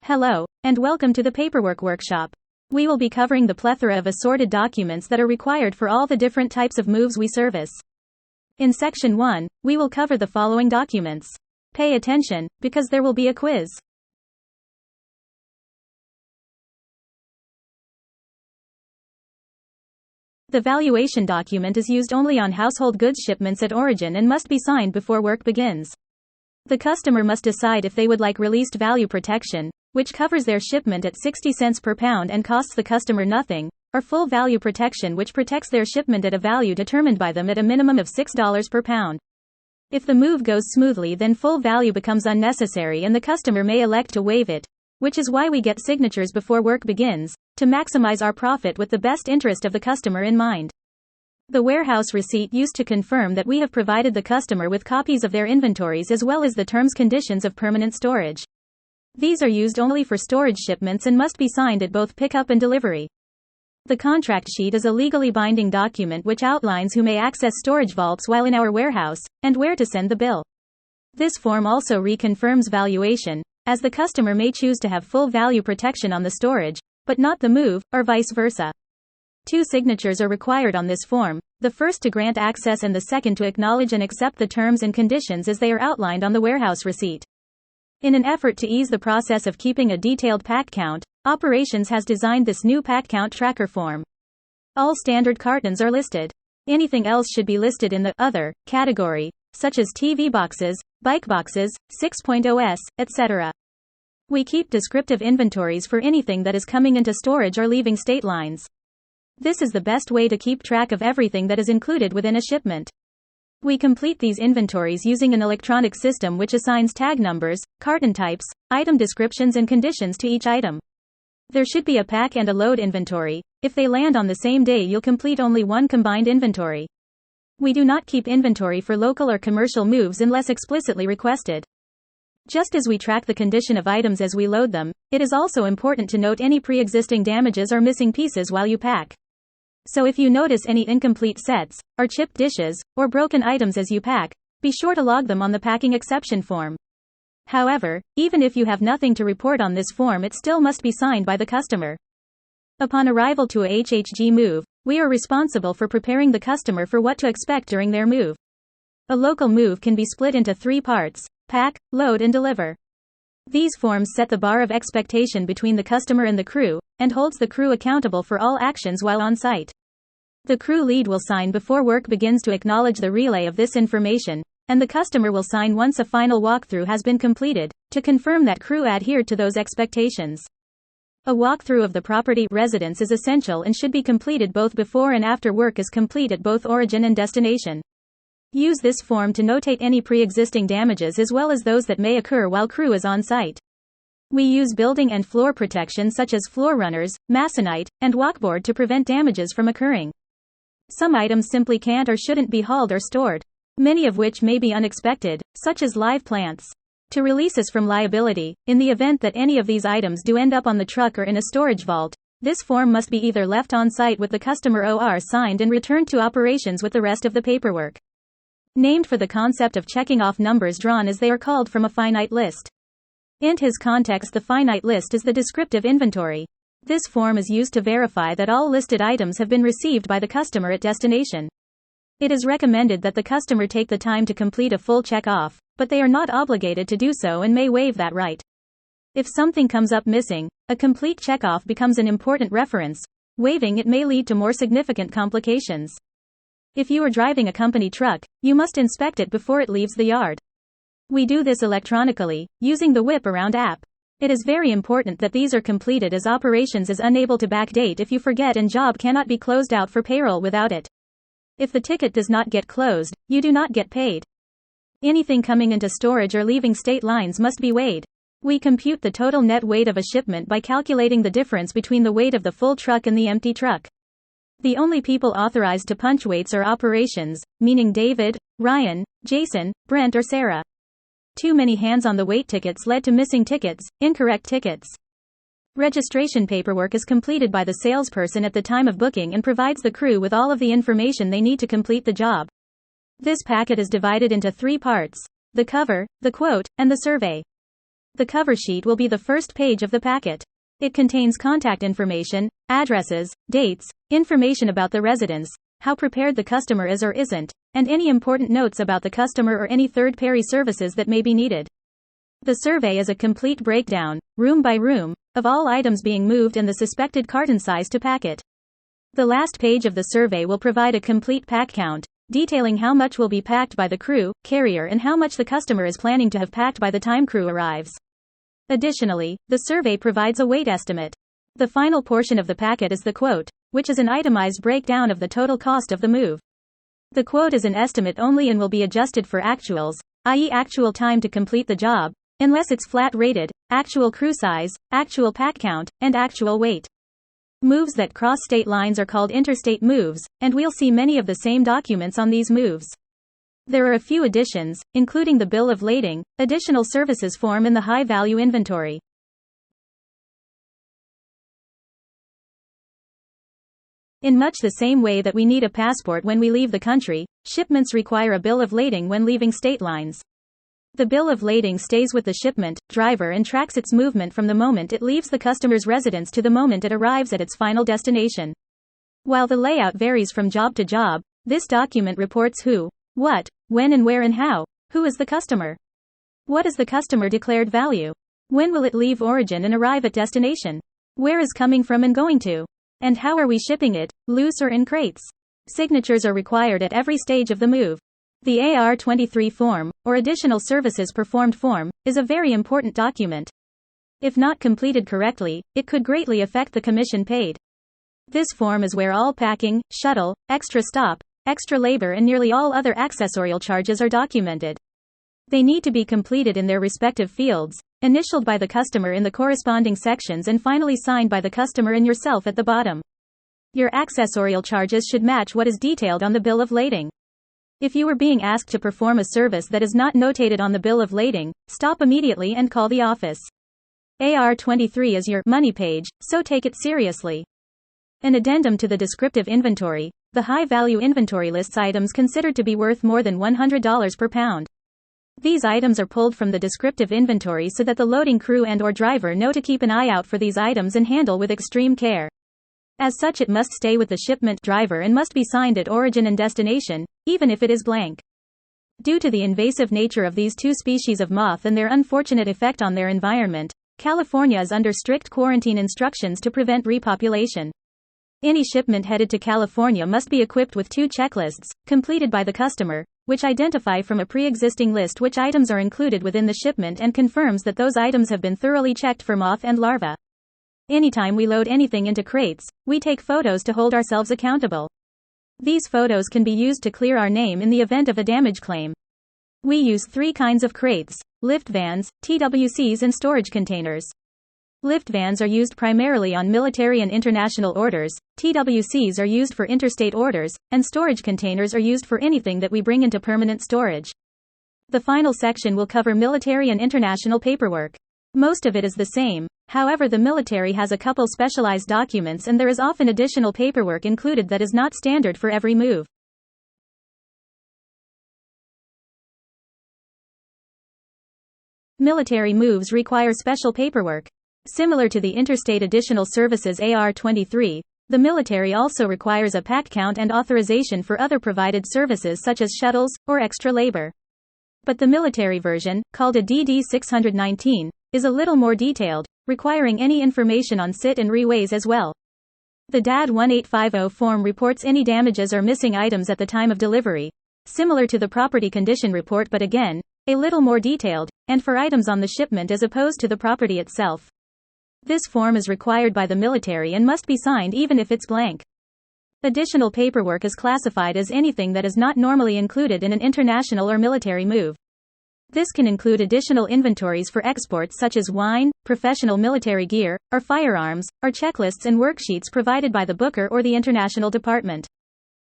Hello, and welcome to the Paperwork Workshop. We will be covering the plethora of assorted documents that are required for all the different types of moves we service. In Section 1, we will cover the following documents. Pay attention, because there will be a quiz. The valuation document is used only on household goods shipments at origin and must be signed before work begins. The customer must decide if they would like released value protection, which covers their shipment at 60 cents per pound and costs the customer nothing, or full value protection, which protects their shipment at a value determined by them at a minimum of $6 per pound. If the move goes smoothly, then full value becomes unnecessary and the customer may elect to waive it, which is why we get signatures before work begins, to maximize our profit with the best interest of the customer in mind. The warehouse receipt used to confirm that we have provided the customer with copies of their inventories as well as the terms conditions of permanent storage. These are used only for storage shipments and must be signed at both pickup and delivery. The contract sheet is a legally binding document which outlines who may access storage vaults while in our warehouse, and where to send the bill. This form also reconfirms valuation, as the customer may choose to have full value protection on the storage, but not the move, or vice versa. 2 signatures are required on this form, the first to grant access and the second to acknowledge and accept the terms and conditions as they are outlined on the warehouse receipt. In an effort to ease the process of keeping a detailed pack count, Operations has designed this new pack count tracker form. All standard cartons are listed. Anything else should be listed in the Other category, such as TV boxes, bike boxes, 6.0s, etc. We keep descriptive inventories for anything that is coming into storage or leaving state lines. This is the best way to keep track of everything that is included within a shipment. We complete these inventories using an electronic system which assigns tag numbers, carton types, item descriptions and conditions to each item. There should be a pack and a load inventory. If they land on the same day, you'll complete only one combined inventory. We do not keep inventory for local or commercial moves unless explicitly requested. Just as we track the condition of items as we load them, it is also important to note any pre-existing damages or missing pieces while you pack. So if you notice any incomplete sets, or chipped dishes, or broken items as you pack, be sure to log them on the packing exception form. However, even if you have nothing to report on this form, it still must be signed by the customer. Upon arrival to a HHG move, we are responsible for preparing the customer for what to expect during their move. A local move can be split into 3 parts: pack, load and deliver. These forms set the bar of expectation between the customer and the crew, and holds the crew accountable for all actions while on site. The crew lead will sign before work begins to acknowledge the relay of this information, and the customer will sign once a final walkthrough has been completed, to confirm that crew adhered to those expectations. A walkthrough of the property residence is essential and should be completed both before and after work is complete at both origin and destination. Use this form to notate any pre-existing damages as well as those that may occur while crew is on site. We use building and floor protection such as floor runners, masonite, and walkboard to prevent damages from occurring. Some items simply can't or shouldn't be hauled or stored, many of which may be unexpected, such as live plants. To release us from liability, in the event that any of these items do end up on the truck or in a storage vault, this form must be either left on site with the customer OR signed and returned to operations with the rest of the paperwork. Named for the concept of checking off numbers drawn as they are called from a finite list. In his context, the finite list is the descriptive inventory. This form is used to verify that all listed items have been received by the customer at destination. It is recommended that the customer take the time to complete a full check-off, but they are not obligated to do so and may waive that right. If something comes up missing, a complete check-off becomes an important reference. Waiving it may lead to more significant complications. If you are driving a company truck, you must inspect it before it leaves the yard. We do this electronically, using the Whip Around app. It is very important that these are completed as operations is unable to backdate if you forget and job cannot be closed out for payroll without it. If the ticket does not get closed, you do not get paid. Anything coming into storage or leaving state lines must be weighed. We compute the total net weight of a shipment by calculating the difference between the weight of the full truck and the empty truck. The only people authorized to punch weights are operations, meaning David, Ryan, Jason, Brent or Sarah. Too many hands on the weight tickets led to missing tickets, incorrect tickets. Registration paperwork is completed by the salesperson at the time of booking and provides the crew with all of the information they need to complete the job. This packet is divided into 3 parts: the cover, the quote, and the survey. The cover sheet will be the first page of the packet. It contains contact information, addresses, dates, information about the residence, how prepared the customer is or isn't, and any important notes about the customer or any third-party services that may be needed. The survey is a complete breakdown, room by room, of all items being moved and the suspected carton size to packet. The last page of the survey will provide a complete pack count, detailing how much will be packed by the crew, carrier, and how much the customer is planning to have packed by the time crew arrives. Additionally, the survey provides a weight estimate. The final portion of the packet is the quote, which is an itemized breakdown of the total cost of the move. The quote is an estimate only and will be adjusted for actuals, i.e. actual time to complete the job, unless it's flat rated, actual crew size, actual pack count, and actual weight. Moves that cross state lines are called interstate moves, and we'll see many of the same documents on these moves. There are a few additions, including the bill of lading, additional services form, and the high-value inventory. In much the same way that we need a passport when we leave the country, shipments require a bill of lading when leaving state lines. The bill of lading stays with the shipment driver and tracks its movement from the moment it leaves the customer's residence to the moment it arrives at its final destination. While the layout varies from job to job, this document reports who, what, when and where and how. Who is the customer? What is the customer declared value? When will it leave origin and arrive at destination? Where is coming from and going to? And how are we shipping it, loose or in crates? Signatures are required at every stage of the move. The AR-23 form, or Additional Services Performed form, is a very important document. If not completed correctly, it could greatly affect the commission paid. This form is where all packing, shuttle, extra stop, extra labor and nearly all other accessorial charges are documented. They need to be completed in their respective fields, initialed by the customer in the corresponding sections and finally signed by the customer and yourself at the bottom. Your accessorial charges should match what is detailed on the bill of lading. If you are being asked to perform a service that is not notated on the bill of lading, stop immediately and call the office. AR-23 is your money page, so take it seriously. An addendum to the descriptive inventory. The high-value inventory lists items considered to be worth more than $100 per pound. These items are pulled from the descriptive inventory so that the loading crew and/or driver know to keep an eye out for these items and handle with extreme care. As such, it must stay with the shipment driver and must be signed at origin and destination, even if it is blank. Due to the invasive nature of these two species of moth and their unfortunate effect on their environment, California is under strict quarantine instructions to prevent repopulation. Any shipment headed to California must be equipped with 2 checklists, completed by the customer, which identify from a pre-existing list which items are included within the shipment and confirms that those items have been thoroughly checked for moth and larvae. Anytime we load anything into crates, we take photos to hold ourselves accountable. These photos can be used to clear our name in the event of a damage claim. We use 3 kinds of crates: lift vans, TWCs and storage containers. Lift vans are used primarily on military and international orders, TWCs are used for interstate orders, and storage containers are used for anything that we bring into permanent storage. The final section will cover military and international paperwork. Most of it is the same, however the military has a couple specialized documents and there is often additional paperwork included that is not standard for every move. Military moves require special paperwork. Similar to the Interstate Additional Services AR-23, the military also requires a pack count and authorization for other provided services such as shuttles, or extra labor. But the military version, called a DD-619, is a little more detailed, requiring any information on sit and reways as well. The DAD-1850 form reports any damages or missing items at the time of delivery, similar to the property condition report but again, a little more detailed, and for items on the shipment as opposed to the property itself. This form is required by the military and must be signed even if it's blank. Additional paperwork is classified as anything that is not normally included in an international or military move. This can include additional inventories for exports such as wine, professional military gear, or firearms, or checklists and worksheets provided by the booker or the international department.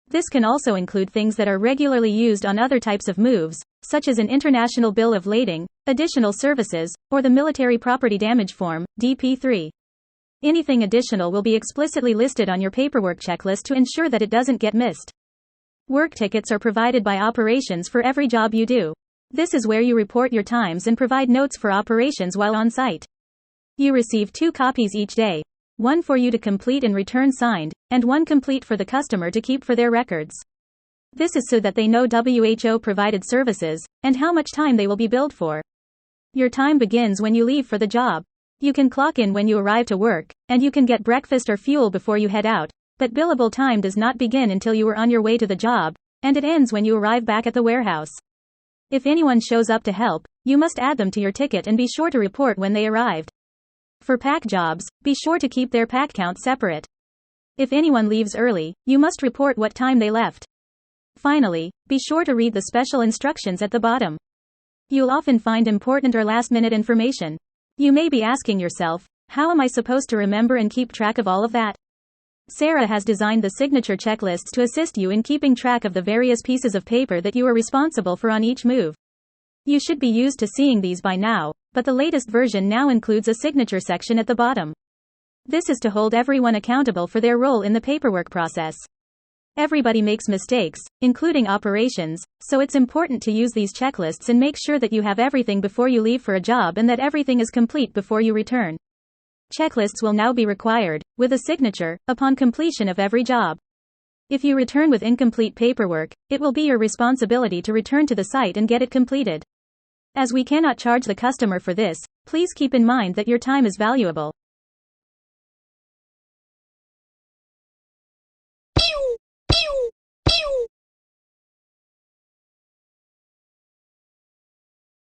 This can also include things that are regularly used on other types of moves, such as an international bill of lading, additional services, or the Military Property Damage Form, DP3. Anything additional will be explicitly listed on your paperwork checklist to ensure that it doesn't get missed. Work tickets are provided by operations for every job you do. This is where you report your times and provide notes for operations while on site. You receive 2 copies each day. One for you to complete and return signed, and one complete for the customer to keep for their records. This is so that they know WHO provided services, and how much time they will be billed for. Your time begins when you leave for the job. You can clock in when you arrive to work, and you can get breakfast or fuel before you head out, but billable time does not begin until you are on your way to the job, and it ends when you arrive back at the warehouse. If anyone shows up to help, you must add them to your ticket and be sure to report when they arrived. For pack jobs, be sure to keep their pack count separate. If anyone leaves early, you must report what time they left. Finally, be sure to read the special instructions at the bottom. You'll often find important or last-minute information. You may be asking yourself, how am I supposed to remember and keep track of all of that? Sarah has designed the signature checklists to assist you in keeping track of the various pieces of paper that you are responsible for on each move. You should be used to seeing these by now, but the latest version now includes a signature section at the bottom. This is to hold everyone accountable for their role in the paperwork process. Everybody makes mistakes, including operations, so it's important to use these checklists and make sure that you have everything before you leave for a job and that everything is complete before you return. Checklists will now be required, with a signature, upon completion of every job. If you return with incomplete paperwork, it will be your responsibility to return to the site and get it completed. As we cannot charge the customer for this, please keep in mind that your time is valuable.